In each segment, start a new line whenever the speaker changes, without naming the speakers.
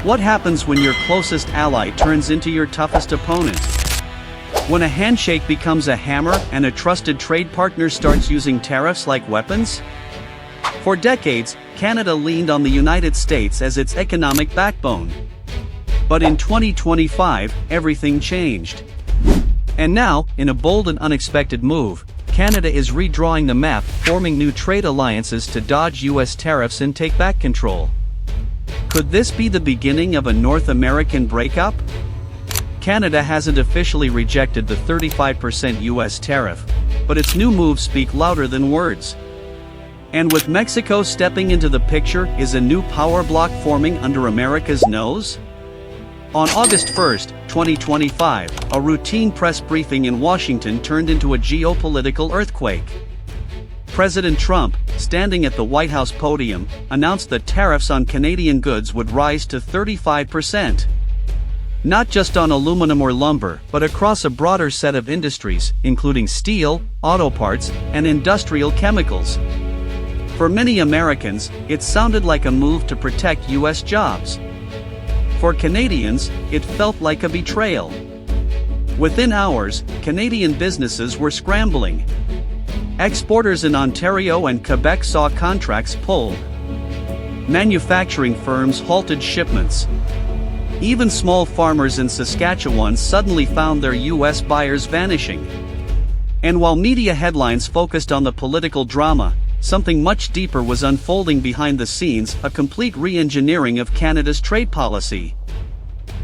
What happens when your closest ally turns into your toughest opponent? When a handshake becomes a hammer and a trusted trade partner starts using tariffs like weapons? For decades, Canada leaned on the United States as its economic backbone. But in 2025, everything changed. And now, in a bold and unexpected move, Canada is redrawing the map, forming new trade alliances to dodge US tariffs and take back control. Could this be the beginning of a North American breakup? Canada hasn't officially rejected the 35% US tariff, but its new moves speak louder than words. And with Mexico stepping into the picture, is a new power bloc forming under America's nose? On August 1, 2025, a routine press briefing in Washington turned into a geopolitical earthquake. President Trump, standing at the White House podium, announced that tariffs on Canadian goods would rise to 35%. Not just on aluminum or lumber, but across a broader set of industries, including steel, auto parts, and industrial chemicals. For many Americans, it sounded like a move to protect US jobs. For Canadians, it felt like a betrayal. Within hours, Canadian businesses were scrambling. Exporters in Ontario and Quebec saw contracts pulled. Manufacturing firms halted shipments. Even small farmers in Saskatchewan suddenly found their US buyers vanishing. And while media headlines focused on the political drama, something much deeper was unfolding behind the scenes, a complete re-engineering of Canada's trade policy.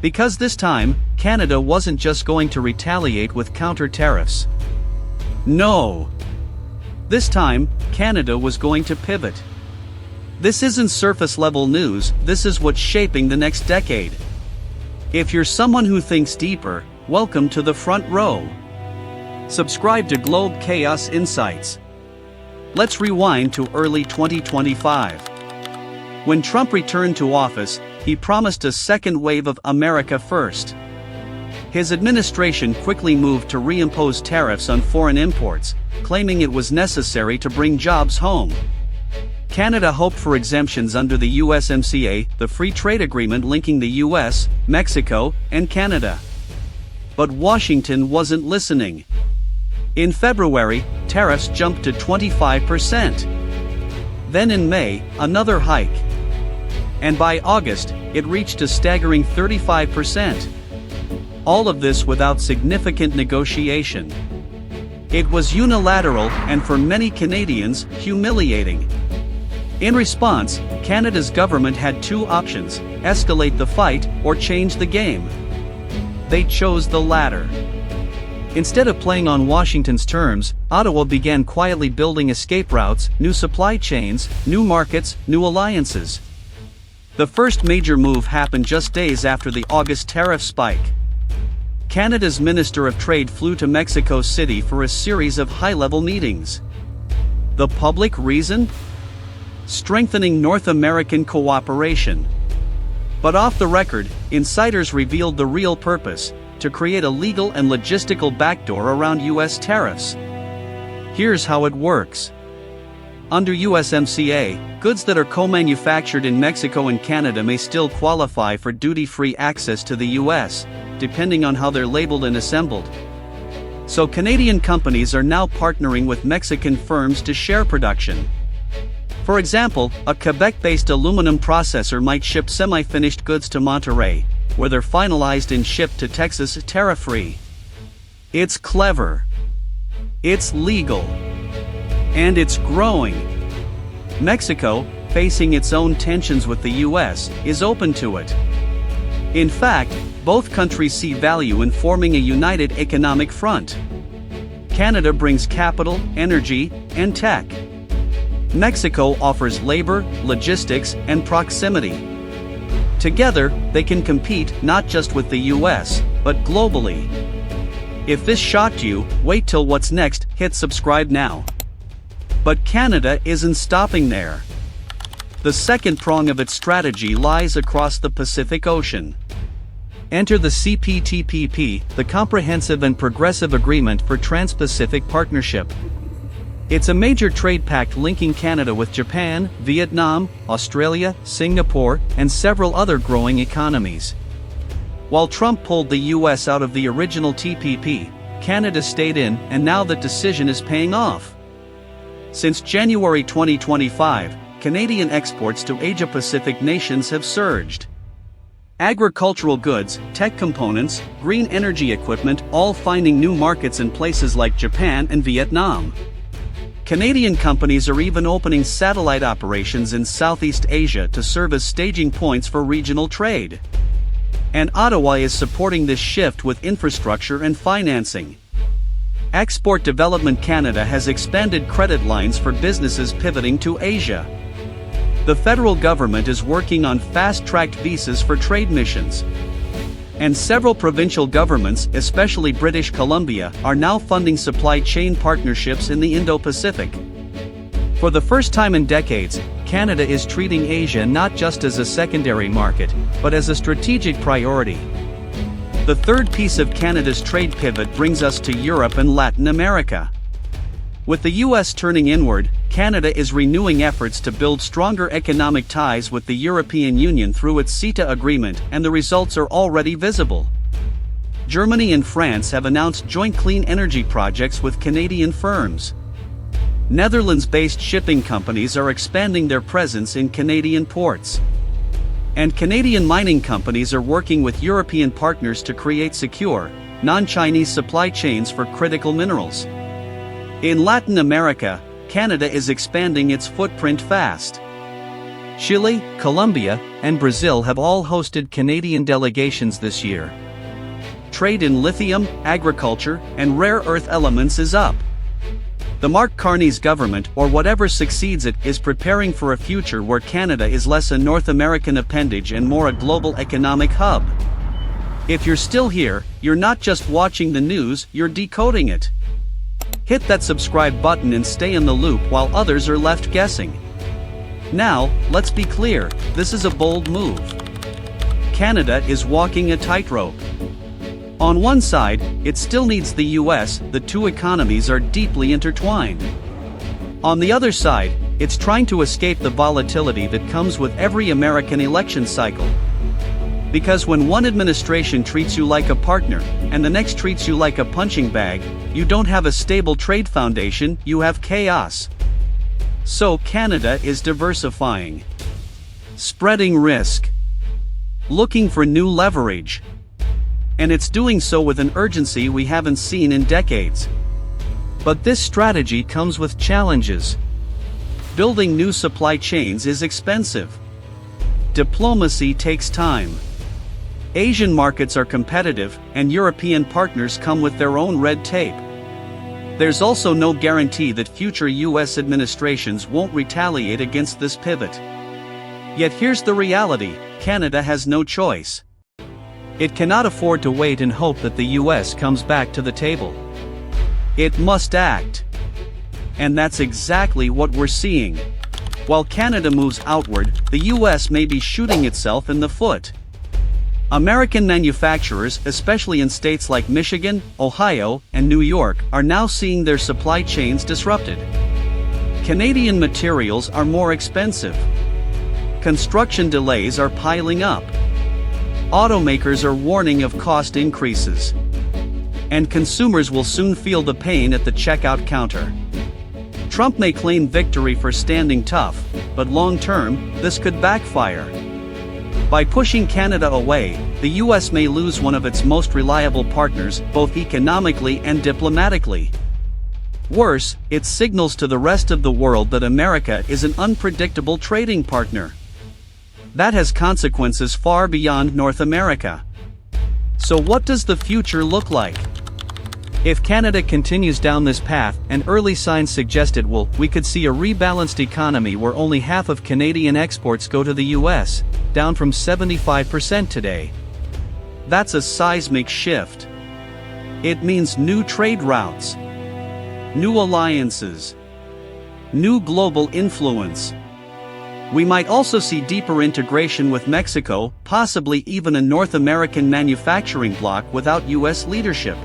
Because this time, Canada wasn't just going to retaliate with counter-tariffs. No. This time, Canada was going to pivot. This isn't surface-level news, this is what's shaping the next decade. If you're someone who thinks deeper, welcome to the front row. Subscribe to Globe Chaos Insights. Let's rewind to early 2025. When Trump returned to office, he promised a second wave of America First. His administration quickly moved to reimpose tariffs on foreign imports, claiming it was necessary to bring jobs home. Canada hoped for exemptions under the USMCA, the free trade agreement linking the US, Mexico, and Canada. But Washington wasn't listening. In February, tariffs jumped to 25%. Then in May, another hike. And by August, it reached a staggering 35%. All of this without significant negotiation. It was unilateral and for many Canadians, humiliating. In response, Canada's government had two options: escalate the fight or change the game. They chose the latter. Instead of playing on Washington's terms, Ottawa began quietly building escape routes, new supply chains, new markets, new alliances. The first major move happened just days after the August tariff spike. Canada's Minister of Trade flew to Mexico City for a series of high-level meetings. The public reason? Strengthening North American cooperation. But off the record, insiders revealed the real purpose: to create a legal and logistical backdoor around US tariffs. Here's how it works. Under USMCA, goods that are co-manufactured in Mexico and Canada may still qualify for duty-free access to the US, depending on how they're labeled and assembled. So Canadian companies are now partnering with Mexican firms to share production. For example, a Quebec-based aluminum processor might ship semi-finished goods to Monterrey, where they're finalized and shipped to Texas tariff-free. It's clever. It's legal. And it's growing. Mexico, facing its own tensions with the US, is open to it. In fact, both countries see value in forming a united economic front. Canada brings capital, energy, and tech. Mexico offers labor, logistics, and proximity. Together, they can compete not just with the US, but globally. If this shocked you, wait till what's next, hit subscribe now. But Canada isn't stopping there. The second prong of its strategy lies across the Pacific Ocean. Enter the CPTPP, the Comprehensive and Progressive Agreement for Trans-Pacific Partnership. It's a major trade pact linking Canada with Japan, Vietnam, Australia, Singapore, and several other growing economies. While Trump pulled the US out of the original TPP, Canada stayed in, and now that decision is paying off. Since January 2025, Canadian exports to Asia-Pacific nations have surged. Agricultural goods, tech components, green energy equipment, all finding new markets in places like Japan and Vietnam. Canadian companies are even opening satellite operations in Southeast Asia to serve as staging points for regional trade. And Ottawa is supporting this shift with infrastructure and financing. Export Development Canada has expanded credit lines for businesses pivoting to Asia. The federal government is working on fast-tracked visas for trade missions. And several provincial governments, especially British Columbia, are now funding supply chain partnerships in the Indo-Pacific. For the first time in decades, Canada is treating Asia not just as a secondary market, but as a strategic priority. The third piece of Canada's trade pivot brings us to Europe and Latin America. With the US turning inward, Canada is renewing efforts to build stronger economic ties with the European Union through its CETA agreement, and the results are already visible. Germany and France have announced joint clean energy projects with Canadian firms. Netherlands-based shipping companies are expanding their presence in Canadian ports. And Canadian mining companies are working with European partners to create secure, non-Chinese supply chains for critical minerals. In Latin America, Canada is expanding its footprint fast. Chile, Colombia, and Brazil have all hosted Canadian delegations this year. Trade in lithium, agriculture, and rare earth elements is up. The Mark Carney's government, or whatever succeeds it, is preparing for a future where Canada is less a North American appendage and more a global economic hub. If you're still here, you're not just watching the news, you're decoding it. Hit that subscribe button and stay in the loop while others are left guessing. Now, let's be clear, this is a bold move. Canada is walking a tightrope. On one side, it still needs the US, the two economies are deeply intertwined. On the other side, it's trying to escape the volatility that comes with every American election cycle. Because when one administration treats you like a partner, and the next treats you like a punching bag, you don't have a stable trade foundation, you have chaos. So Canada is diversifying. Spreading risk. Looking for new leverage. And it's doing so with an urgency we haven't seen in decades. But this strategy comes with challenges. Building new supply chains is expensive. Diplomacy takes time. Asian markets are competitive, and European partners come with their own red tape. There's also no guarantee that future US administrations won't retaliate against this pivot. Yet here's the reality: Canada has no choice. It cannot afford to wait and hope that the US comes back to the table. It must act. And that's exactly what we're seeing. While Canada moves outward, the US may be shooting itself in the foot. American manufacturers, especially in states like Michigan, Ohio, and New York, are now seeing their supply chains disrupted. Canadian materials are more expensive. Construction delays are piling up. Automakers are warning of cost increases. And consumers will soon feel the pain at the checkout counter. Trump may claim victory for standing tough, but long-term, this could backfire. By pushing Canada away, the US may lose one of its most reliable partners, both economically and diplomatically. Worse, it signals to the rest of the world that America is an unpredictable trading partner. That has consequences far beyond North America. So what does the future look like? If Canada continues down this path, and early signs suggest it will, we could see a rebalanced economy where only half of Canadian exports go to the US, down from 75% today. That's a seismic shift. It means new trade routes, new alliances, new global influence. We might also see deeper integration with Mexico, possibly even a North American manufacturing bloc without US leadership.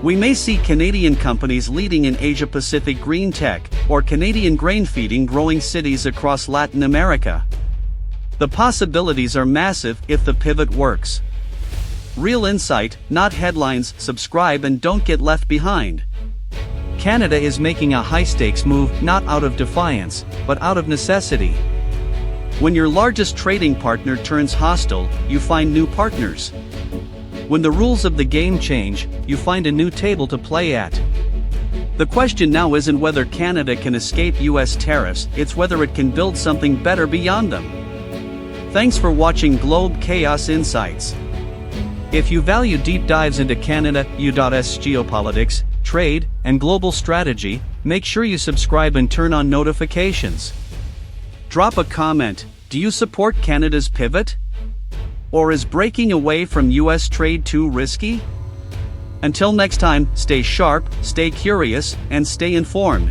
We may see Canadian companies leading in Asia-Pacific green tech, or Canadian grain feeding growing cities across Latin America. The possibilities are massive if the pivot works. Real insight, not headlines. Subscribe and don't get left behind. Canada is making a high-stakes move not out of defiance, but out of necessity. When your largest trading partner turns hostile, you find new partners. When the rules of the game change, you find a new table to play at. The question now isn't whether Canada can escape US tariffs, it's whether it can build something better beyond them. Thanks for watching Globe Chaos Insights. If you value deep dives into Canada, U.S. geopolitics, trade, and global strategy, make sure you subscribe and turn on notifications. Drop a comment. Do you support Canada's pivot? Or is breaking away from US trade too risky? Until next time, stay sharp, stay curious, and stay informed.